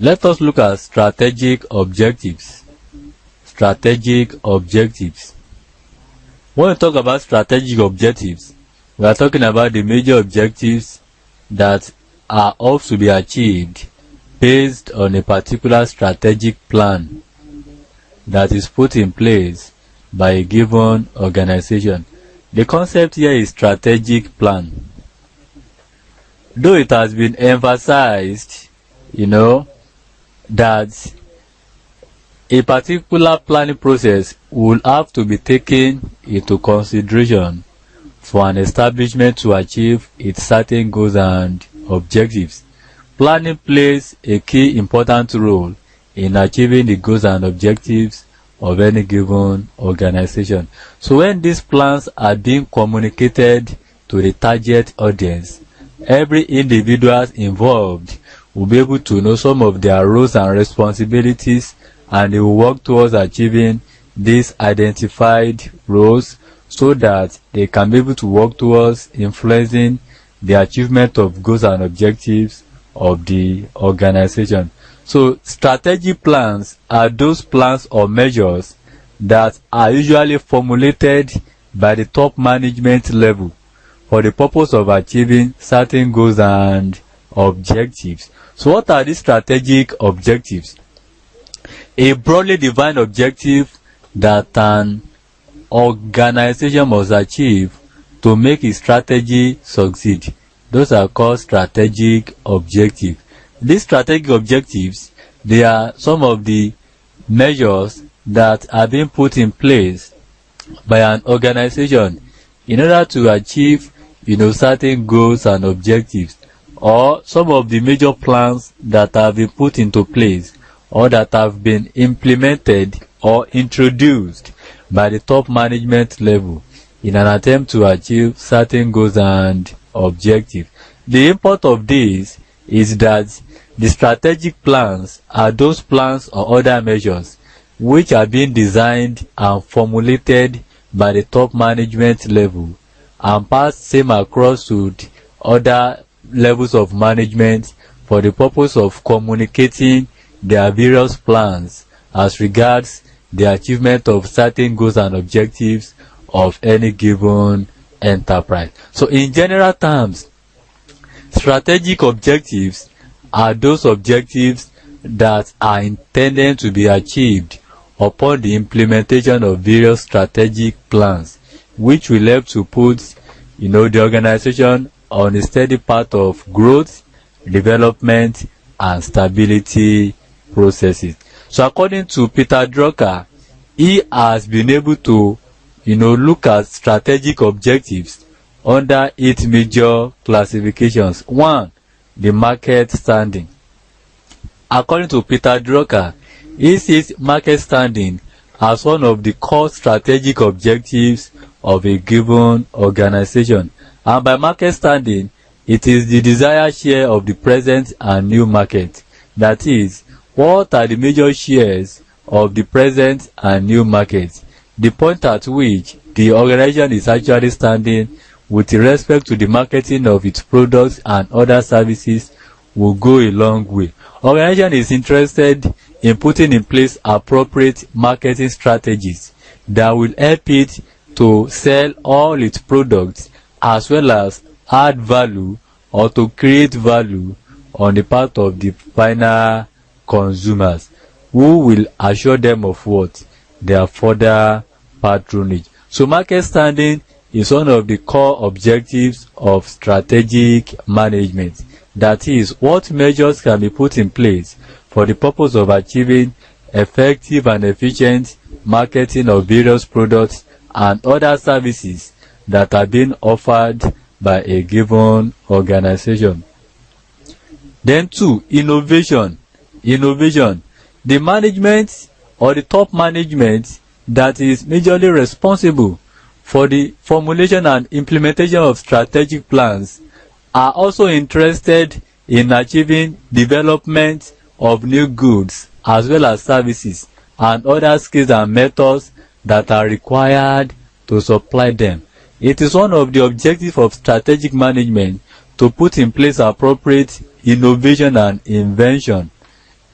Let us look at strategic objectives. Strategic objectives. When we talk about strategic objectives, we are talking about the major objectives that are ought to be achieved based on a particular strategic plan that is put in place by a given organization. The concept here is strategic plan. Though it has been emphasized, that a particular planning process will have to be taken into consideration for an establishment to achieve its certain goals and objectives. Planning plays a key important role in achieving the goals and objectives of any given organization. So when these plans are being communicated to the target audience, every individual involved will be able to know some of their roles and responsibilities, and they will work towards achieving these identified roles so that they can be able to work towards influencing the achievement of goals and objectives of the organization. So strategic plans are those plans or measures that are usually formulated by the top management level for the purpose of achieving certain goals and objectives. So what are these strategic objectives? A broadly defined objective that an organization must achieve to make its strategy succeed. Those are called strategic objectives. These strategic objectives, they are some of the measures that are being put in place by an organization in order to achieve, certain goals and objectives, or some of the major plans that have been put into place or that have been implemented or introduced by the top management level in an attempt to achieve certain goals and objectives. The import of this is that the strategic plans are those plans or other measures which are being designed and formulated by the top management level and passed same across to the other levels of management for the purpose of communicating their various plans as regards the achievement of certain goals and objectives of any given enterprise. So in general terms, strategic objectives are those objectives that are intended to be achieved upon the implementation of various strategic plans, which will help to put, the organization on a steady path of growth, development, and stability processes. So according to Peter Drucker, he has been able to, look at strategic objectives under 8 major classifications. 1, the market standing. According to Peter Drucker, he sees market standing as one of the core strategic objectives of a given organization. And by market standing, it is the desired share of the present and new market. That is, what are the major shares of the present and new market? The point at which the organization is actually standing with respect to the marketing of its products and other services will go a long way. Organization is interested in putting in place appropriate marketing strategies that will help it to sell all its products as well as add value or to create value on the part of the final consumers, who will assure them of what? Their further patronage. So market standing is one of the core objectives of strategic management. That is, what measures can be put in place for the purpose of achieving effective and efficient marketing of various products and other services that are being offered by a given organization. Then 2, innovation. Innovation. The management or the top management that is majorly responsible for the formulation and implementation of strategic plans are also interested in achieving development of new goods as well as services and other skills and methods that are required to supply them. It is one of the objectives of strategic management to put in place appropriate innovation and invention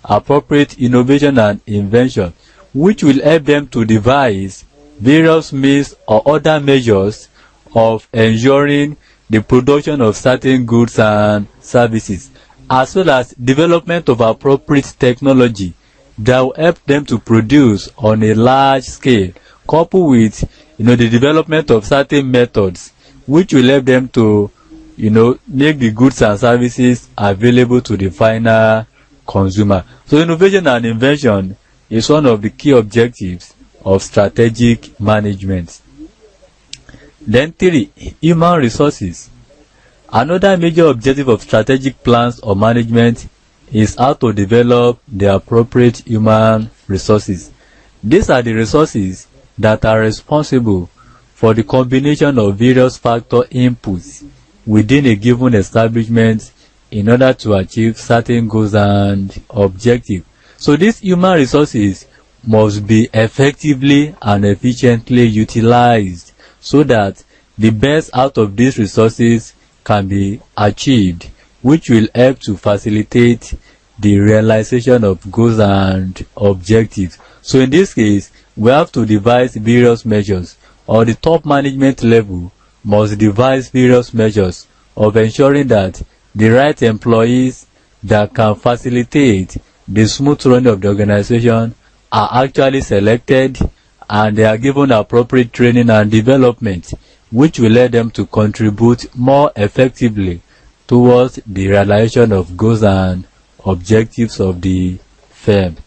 appropriate innovation and invention, which will help them to devise various means or other measures of ensuring the production of certain goods and services, as well as development of appropriate technology that will help them to produce on a large scale, coupled with the development of certain methods which will help them to make the goods and services available to the final consumer. So innovation and invention is one of the key objectives of strategic management. Then 3, human resources. Another major objective of strategic plans or management is how to develop the appropriate human resources. These are the resources that are responsible for the combination of various factor inputs within a given establishment in order to achieve certain goals and objectives. So these human resources must be effectively and efficiently utilized so that the best out of these resources can be achieved, which will help to facilitate the realization of goals and objectives. So in this case, we have to devise various measures, or the top management level must devise various measures of ensuring that the right employees that can facilitate the smooth running of the organization are actually selected, and they are given appropriate training and development, which will let them to contribute more effectively towards the realization of goals and objectives of the firm.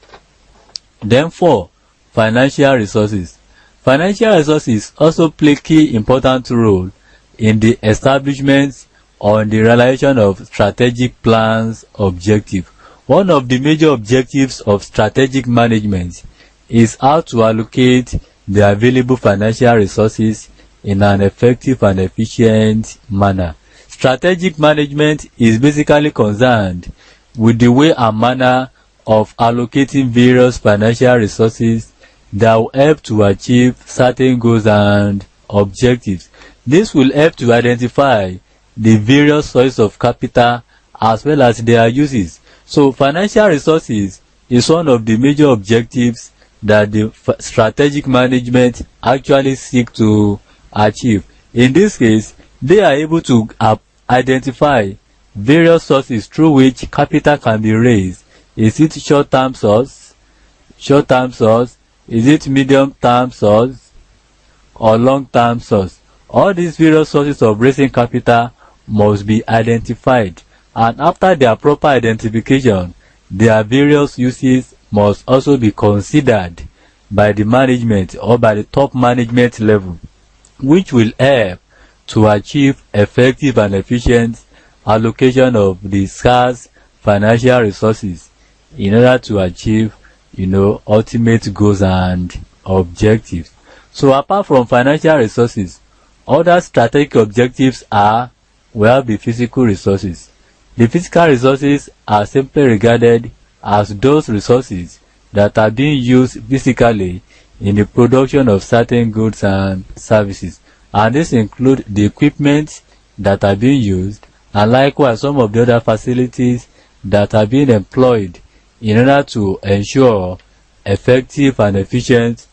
Then 4, financial resources. Financial resources also play key important role in the establishment or the realization of strategic plans objective. One of the major objectives of strategic management is how to allocate the available financial resources in an effective and efficient manner. Strategic management is basically concerned with the way and manner of allocating various financial resources that will help to achieve certain goals and objectives. This will help to identify the various sources of capital as well as their uses. So financial resources is one of the major objectives that the strategic management actually seek to achieve. In this case, they are able to identify various sources through which capital can be raised. Is it short-term source? Is it medium-term source or long-term source? All these various sources of raising capital must be identified, and after their proper identification, their various uses must also be considered by the management or by the top management level, which will help to achieve effective and efficient allocation of the scarce financial resources in order to achieve ultimate goals and objectives. So apart from financial resources, other strategic objectives are, we have the physical resources. The physical resources are simply regarded as those resources that are being used physically in the production of certain goods and services, and this include the equipment that are being used, and likewise some of the other facilities that are being employed in order to ensure effective and efficient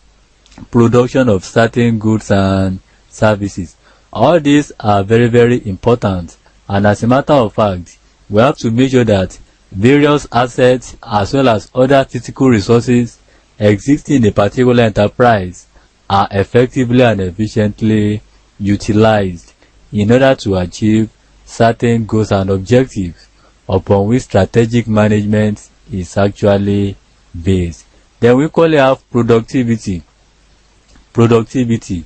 production of certain goods and services. All these are very, very important, and as a matter of fact, we have to make sure that various assets as well as other physical resources existing in a particular enterprise are effectively and efficiently utilized in order to achieve certain goals and objectives upon which strategic management is actually based. Then we equally have productivity. Productivity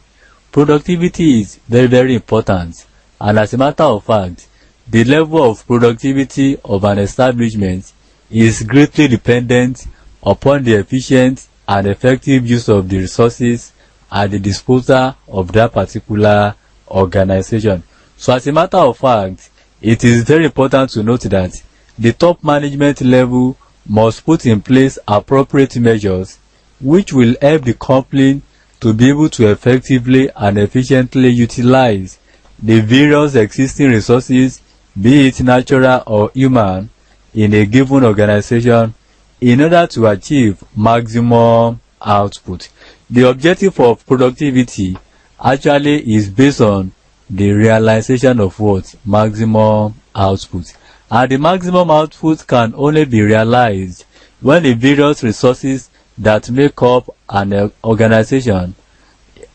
is very, very important, and as a matter of fact, the level of productivity of an establishment is greatly dependent upon the efficient and effective use of the resources at the disposal of that particular organization. So as a matter of fact, it is very important to note that the top management level must put in place appropriate measures which will help the company to be able to effectively and efficiently utilize the various existing resources, be it natural or human, in a given organization in order to achieve maximum output. The objective of productivity actually is based on the realization of what? Maximum output. And the maximum output can only be realized when the various resources that make up an organization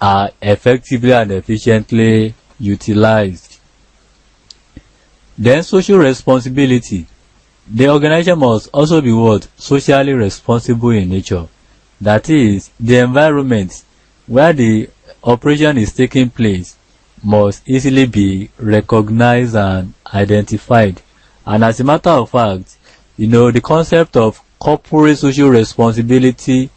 are effectively and efficiently utilized. Then social responsibility. The organization must also be what? Socially responsible in nature. That is, the environment where the operation is taking place must easily be recognized and identified. And as a matter of fact, the concept of corporate social responsibility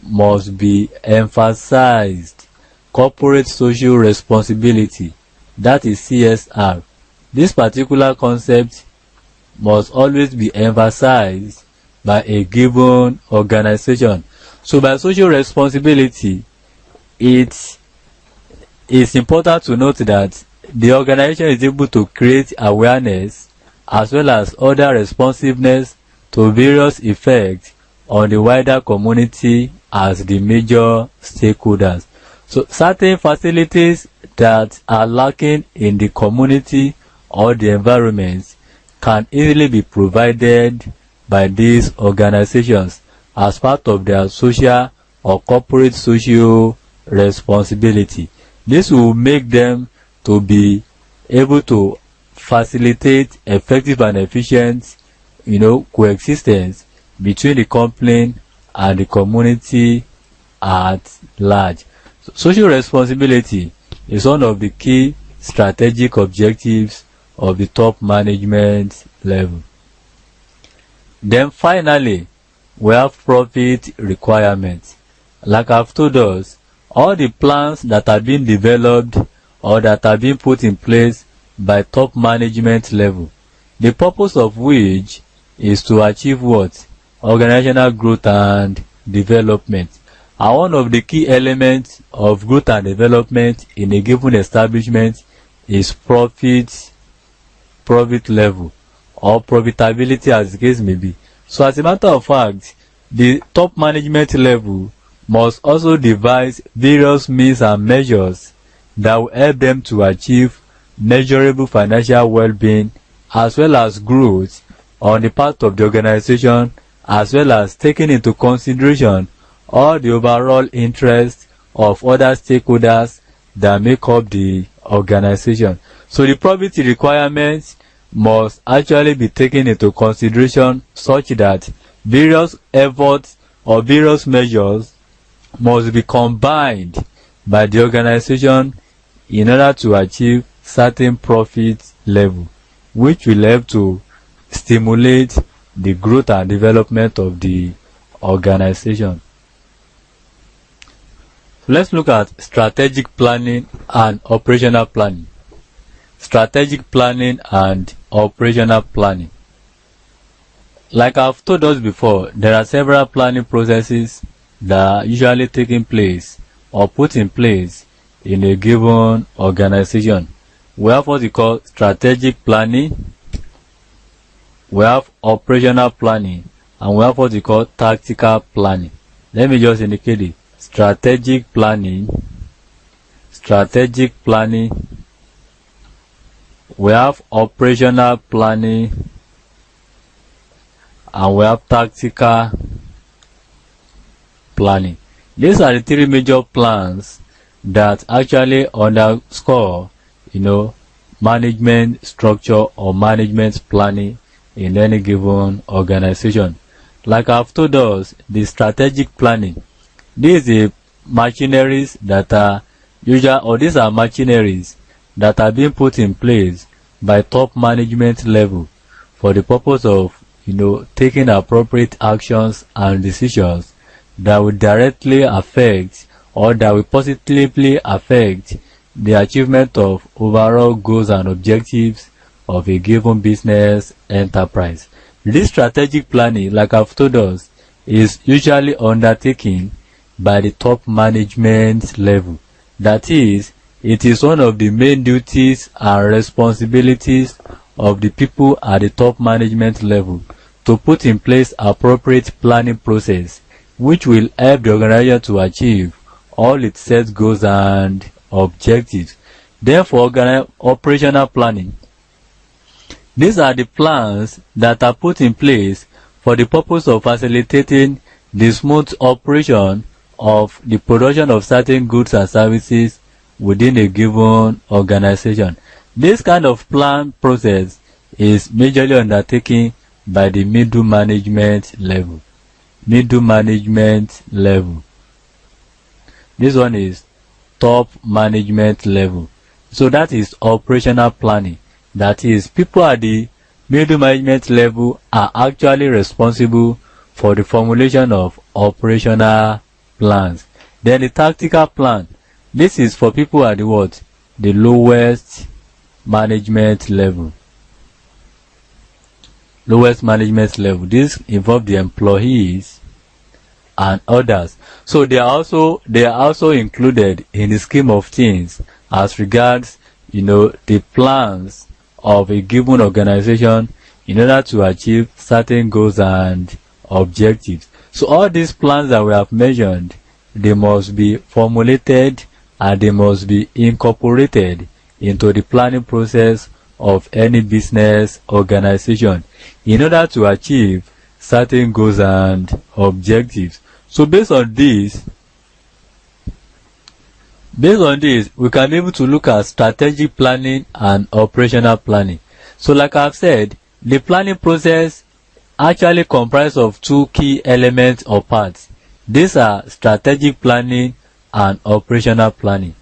must be emphasized. Corporate social responsibility, that is CSR. This particular concept must always be emphasized by a given organization. So by social responsibility, it is important to note that the organization is able to create awareness as well as other responsiveness to various effects on the wider community as the major stakeholders. So certain facilities that are lacking in the community or the environment can easily be provided by these organizations as part of their social or corporate social responsibility. This will make them to be able to facilitate effective and efficient coexistence between the company and the community at large. So social responsibility is one of the key strategic objectives of the top management level. Then finally, we have profit requirements. Like I've told us, all the plans that are being developed or that are being put in place by top management level, the purpose of which is to achieve what? Organizational growth and development. And one of the key elements of growth and development in a given establishment is profit level or profitability, as the case may be. So as a matter of fact, the top management level must also devise various means and measures that will help them to achieve measurable financial well-being as well as growth on the part of the organization, as well as taking into consideration all the overall interests of other stakeholders that make up the organization. So the profit requirements must actually be taken into consideration such that various efforts or various measures must be combined by the organization in order to achieve certain profit level, which will help to stimulate the growth and development of the organization. Let's look at strategic planning and operational planning. Strategic planning and operational planning. Like I've told us before, there are several planning processes that are usually taking place or put in place in a given organization. We have what we call strategic planning, we have operational planning, and we have what we call tactical planning. Let me just indicate it. Strategic planning, we have operational planning, and we have tactical planning. These are the three major plans that actually underscore, management structure or management planning in any given organization. Like I've told us, the strategic planning, these are machineries that are machineries that are being put in place by top management level for the purpose of, taking appropriate actions and decisions that will directly affect or that will positively affect the achievement of overall goals and objectives of a given business enterprise. This strategic planning, like I've told us, is usually undertaken by the top management level. That is, it is one of the main duties and responsibilities of the people at the top management level to put in place appropriate planning process which will help the organization to achieve all its set goals and objectives. Then for operational planning, these are the plans that are put in place for the purpose of facilitating the smooth operation of the production of certain goods and services within a given organization. This kind of plan process is majorly undertaken by the middle management level. Middle management level. This one is top management level. So that is operational planning. That is, people at the middle management level are actually responsible for the formulation of operational plans. Then the tactical plan. This is for people at the what? The lowest management level. Lowest management level. This involves the employees and others. So they are also included in the scheme of things as regards, the plans of a given organization in order to achieve certain goals and objectives. So all these plans that we have mentioned, they must be formulated and they must be incorporated into the planning process of any business organization in order to achieve certain goals and objectives. So based on this, we can be able to look at strategic planning and operational planning. So like I've said, the planning process actually comprises of two key elements or parts. These are strategic planning and operational planning.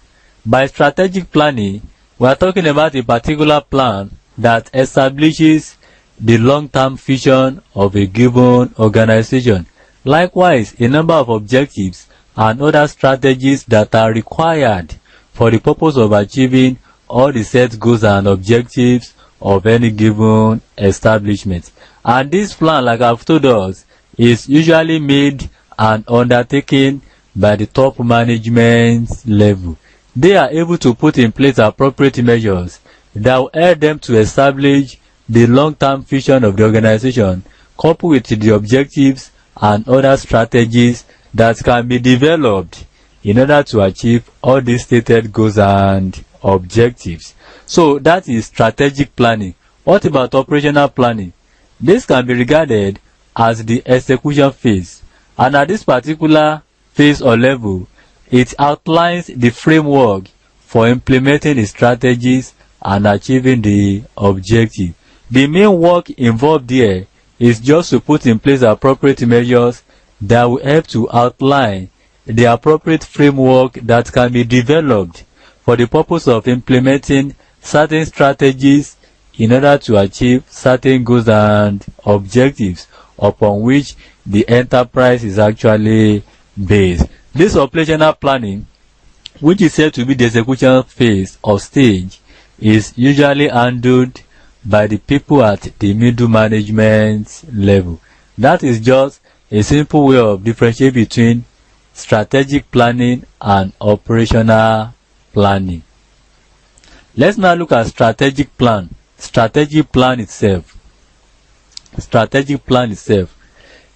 By strategic planning, we are talking about a particular plan that establishes the long-term vision of a given organization. Likewise, a number of objectives and other strategies that are required for the purpose of achieving all the set goals and objectives of any given establishment. And this plan, like I've told us, is usually made and undertaken by the top management level. They are able to put in place appropriate measures that will help them to establish the long-term vision of the organization, coupled with the objectives and other strategies that can be developed in order to achieve all these stated goals and objectives. So that is strategic planning. What about operational planning? This can be regarded as the execution phase, and at this particular phase or level, it outlines the framework for implementing the strategies and achieving the objective. The main work involved here is just to put in place appropriate measures that will help to outline the appropriate framework that can be developed for the purpose of implementing certain strategies in order to achieve certain goals and objectives upon which the enterprise is actually based. This operational planning, which is said to be the execution phase or stage, is usually handled by the people at the middle management level. That is just a simple way of differentiating between strategic planning and operational planning. Let's now look at strategic plan. Strategic plan itself.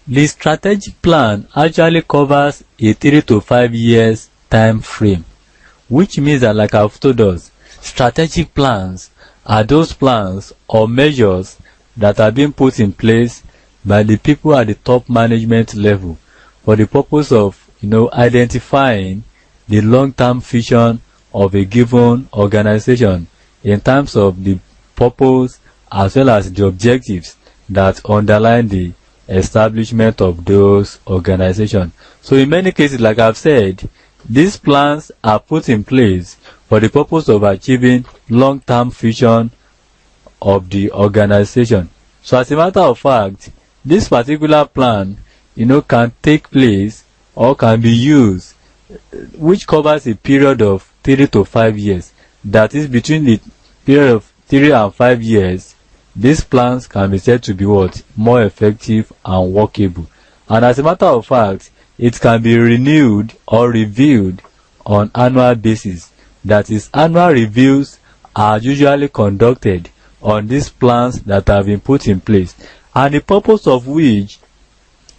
The strategic plan actually covers a 3 to 5 years time frame, which means that, like I've told us, strategic plans are those plans or measures that are being put in place by the people at the top management level for the purpose of, identifying the long-term vision of a given organization in terms of the purpose as well as the objectives that underline the establishment of those organizations. So in many cases, like I've said, these plans are put in place for the purpose of achieving long-term vision of the organization. So as a matter of fact, this particular plan, can take place or can be used, which covers a period of 3 to 5 years. That is, between the period of 3 and 5 years, these plans can be said to be more effective and workable. And as a matter of fact, it can be renewed or reviewed on annual basis. That is, annual reviews are usually conducted on these plans that have been put in place. and the purpose of which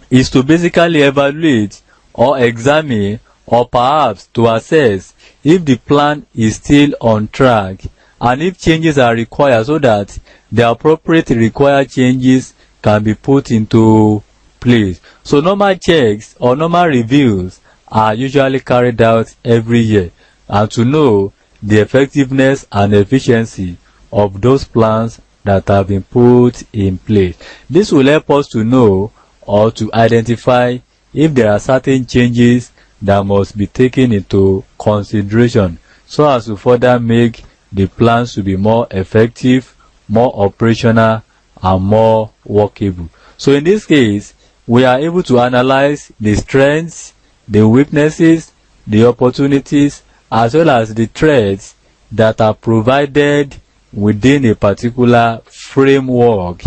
is to basically evaluate or examine or perhaps to assess if the plan is still on track and if changes are required so that the appropriate required changes can be put into place. So normal checks or normal reviews are usually carried out every year and to know the effectiveness and efficiency of those plans that have been put in place. This will help us to know or to identify if there are certain changes that must be taken into consideration so as to further make the plans to be more effective, more operational, and more workable. So in this case, we are able to analyze the strengths, the weaknesses, the opportunities, as well as the threats that are provided within a particular framework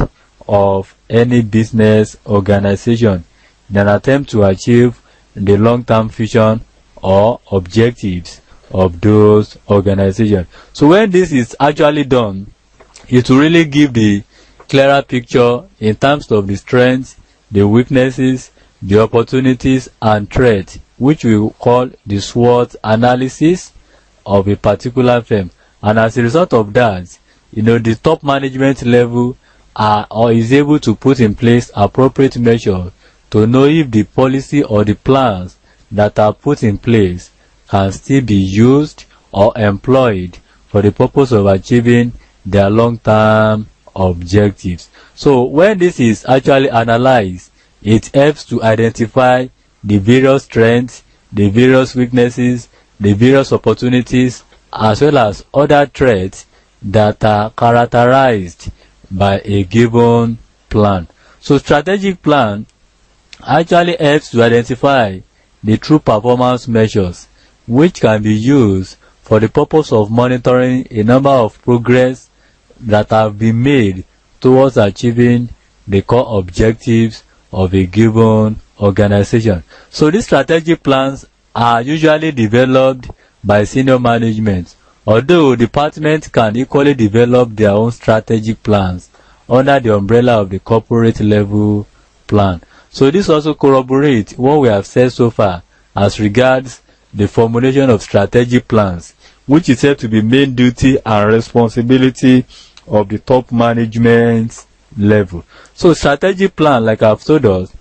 of any business organization in an attempt to achieve the long-term vision or objectives of those organizations. So when this is actually done, it will really give the clearer picture in terms of the strengths, the weaknesses, the opportunities and threats, which we call the SWOT analysis of a particular firm. And as a result of that, the top management level or is able to put in place appropriate measures to know if the policy or the plans that are put in place can still be used or employed for the purpose of achieving their long-term objectives. So when this is actually analyzed, it helps to identify the various strengths, the various weaknesses, the various opportunities, as well as other threats that are characterized by a given plan. So strategic plan actually helps to identify the true performance measures which can be used for the purpose of monitoring a number of progress that have been made towards achieving the core objectives of a given organization. So these strategic plans are usually developed by senior management, although departments can equally develop their own strategic plans under the umbrella of the corporate level plan. So this also corroborates what we have said so far as regards the formulation of strategic plans, which is said to be main duty and responsibility of the top management level. So strategic plan, like I've told us,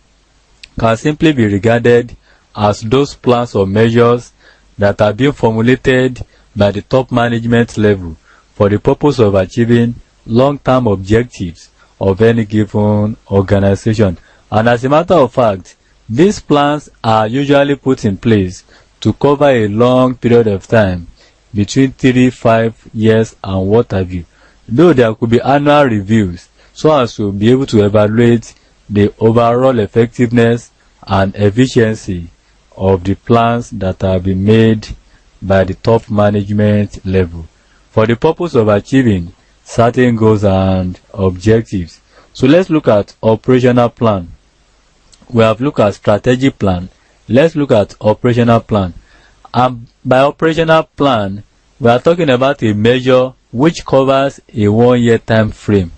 can simply be regarded as those plans or measures that are being formulated by the top management level for the purpose of achieving long-term objectives of any given organization. And as a matter of fact, these plans are usually put in place to cover a long period of time, between 3-5 years and what have you, though there could be annual reviews so as to be able to evaluate the overall effectiveness and efficiency of the plans that have been made by the top management level for the purpose of achieving certain goals and objectives. So let's look at operational plan. We have looked at strategic plan. Let's look at operational plan. And by operational plan, we are talking about a measure which covers a 1-year time frame.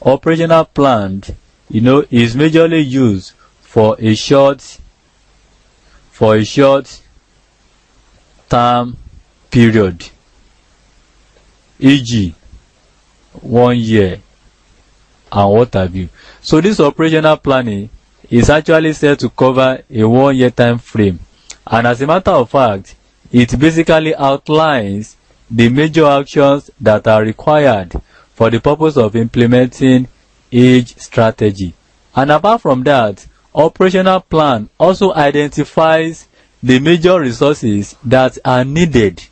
Operational plan, is majorly used for a short term period, e.g. 1 year and what have you. So this operational planning is actually said to cover a 1-year time frame, and as a matter of fact, it basically outlines the major actions that are required for the purpose of implementing each strategy. And apart from that, operational plan also identifies the major resources that are needed.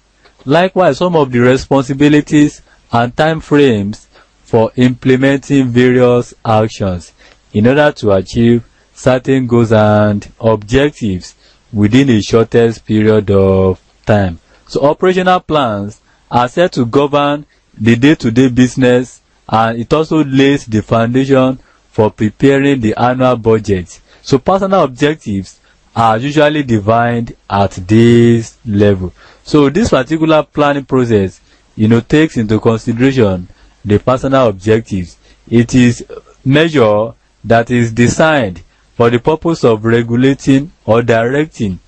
Likewise, some of the responsibilities and time frames for implementing various actions in order to achieve certain goals and objectives within a shortest period of time. So operational plans are set to govern the day-to-day business, and it also lays the foundation for preparing the annual budget. So personal objectives are usually defined at this level. So this particular planning process, takes into consideration the personal objectives. It is measured that is designed for the purpose of regulating or directing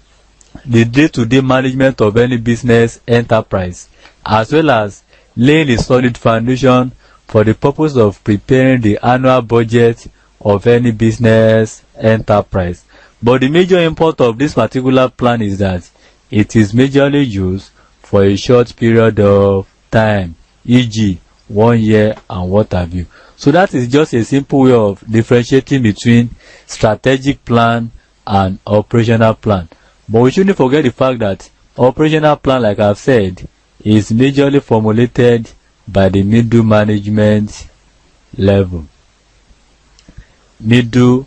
the day-to-day management of any business enterprise, as well as laying a solid foundation for the purpose of preparing the annual budget of any business enterprise. But the major import of this particular plan is that it is majorly used for a short period of time, e.g. 1 year and what have you. So that is just a simple way of differentiating between strategic plan and operational plan. But we shouldn't forget the fact that operational plan, like I've said, is majorly formulated by the middle management level. Middle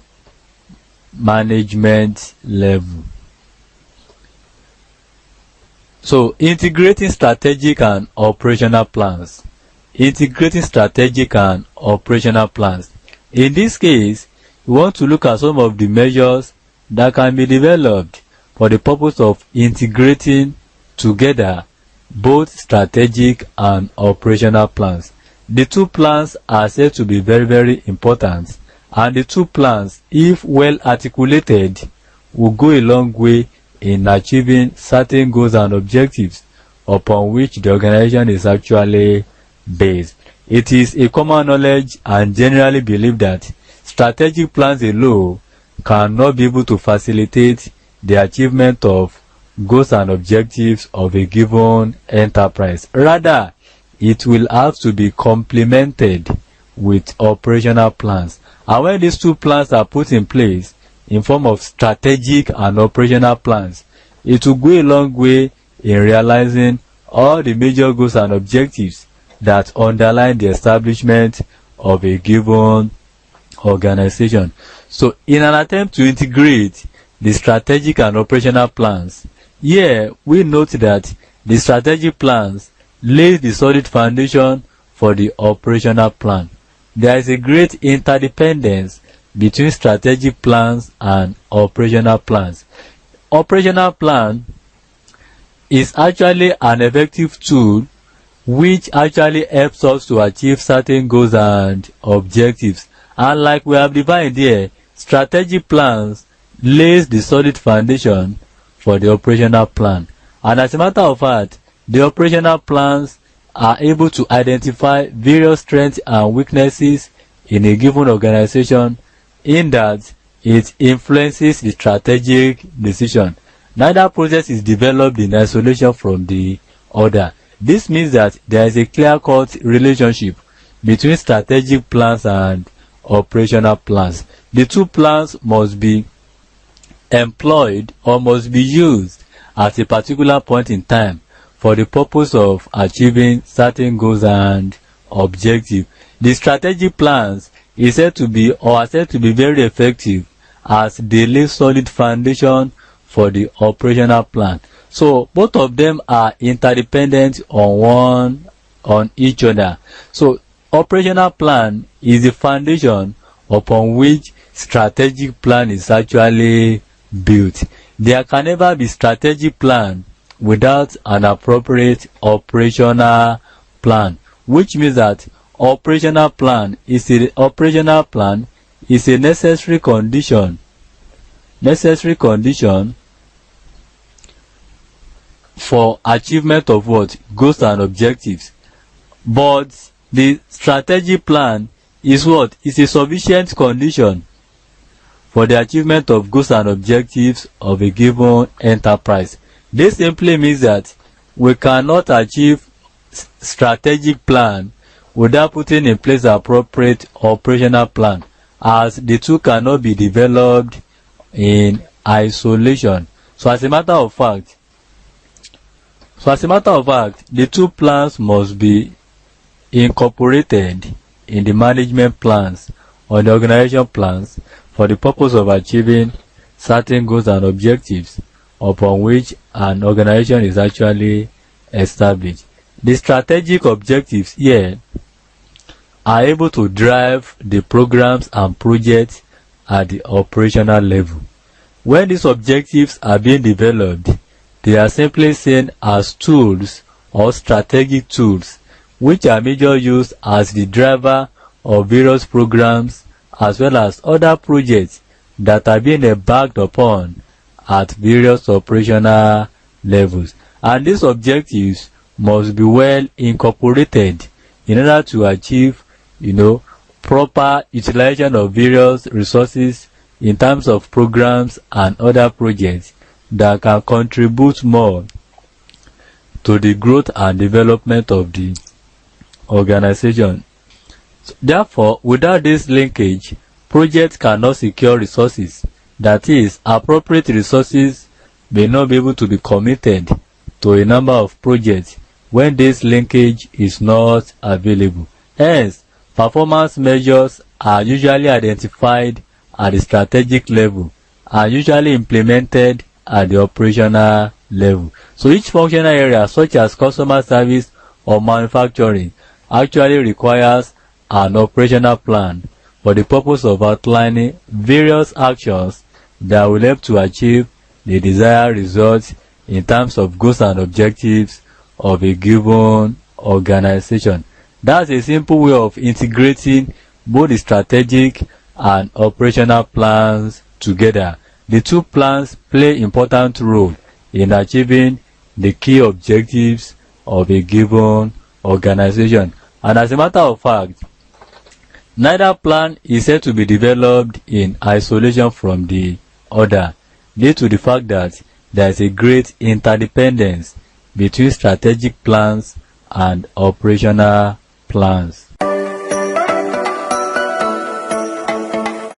management level. So, integrating strategic and operational plans. Integrating strategic and operational plans. In this case, we want to look at some of the measures that can be developed for the purpose of integrating together both strategic and operational plans. The two plans are said to be very, very important, and the two plans, if well articulated, will go a long way in achieving certain goals and objectives upon which the organization is actually based. It is a common knowledge and generally believed that strategic plans alone cannot be able to facilitate the achievement of goals and objectives of a given enterprise. Rather, it will have to be complemented with operational plans. And when these two plans are put in place in form of strategic and operational plans, it will go a long way in realizing all the major goals and objectives that underline the establishment of a given organization. So, in an attempt to integrate the strategic and operational plans, here we note that the strategic plans lay the solid foundation for the operational plan. There is a great interdependence between strategic plans and operational plans. Operational plan is actually an effective tool which actually helps us to achieve certain goals and objectives. And like we have defined here, strategic plans lays the solid foundation for the operational plan. And as a matter of fact, the operational plans are able to identify various strengths and weaknesses in a given organization, in that it influences the strategic decision. Neither process is developed in isolation from the other. This means that there is a clear-cut relationship between strategic plans and operational plans. The two plans must be employed or must be used at a particular point in time for the purpose of achieving certain goals and objectives. The strategic plans is said to be or are said to be very effective as they lay solid foundation for the operational plan. So both of them are interdependent on each other. So operational plan is the foundation upon which strategic plan is actually built. There can never be strategic plan without an appropriate operational plan, which means that operational plan is a necessary condition for achievement of what? Goals and objectives. But the strategic plan is what? Is a sufficient condition for the achievement of goals and objectives of a given enterprise. This simply means that we cannot achieve strategic plan without putting in place the appropriate operational plan, as the two cannot be developed in isolation. So as a matter of fact, the two plans must be incorporated in the management plans or the organization plans for the purpose of achieving certain goals and objectives upon which an organization is actually established. The strategic objectives here are able to drive the programs and projects at the operational level. When these objectives are being developed, they are simply seen as tools or strategic tools which are majorly used as the driver of various programs as well as other projects that are being embarked upon at various operational levels. And these objectives must be well incorporated in order to achieve, proper utilization of various resources in terms of programs and other projects that can contribute more to the growth and development of the organization. So, therefore, without this linkage, projects cannot secure resources. That is, appropriate resources may not be able to be committed to a number of projects when this linkage is not available. Hence, performance measures are usually identified at the strategic level and usually implemented at the operational level. So each functional area, such as customer service or manufacturing, actually requires an operational plan for the purpose of outlining various actions that will help to achieve the desired results in terms of goals and objectives of a given organization. That's a simple way of integrating both the strategic and operational plans together. The two plans play important role in achieving the key objectives of a given organization. And as a matter of fact, neither plan is said to be developed in isolation from the other, due to the fact that there is a great interdependence between strategic plans and operational plans.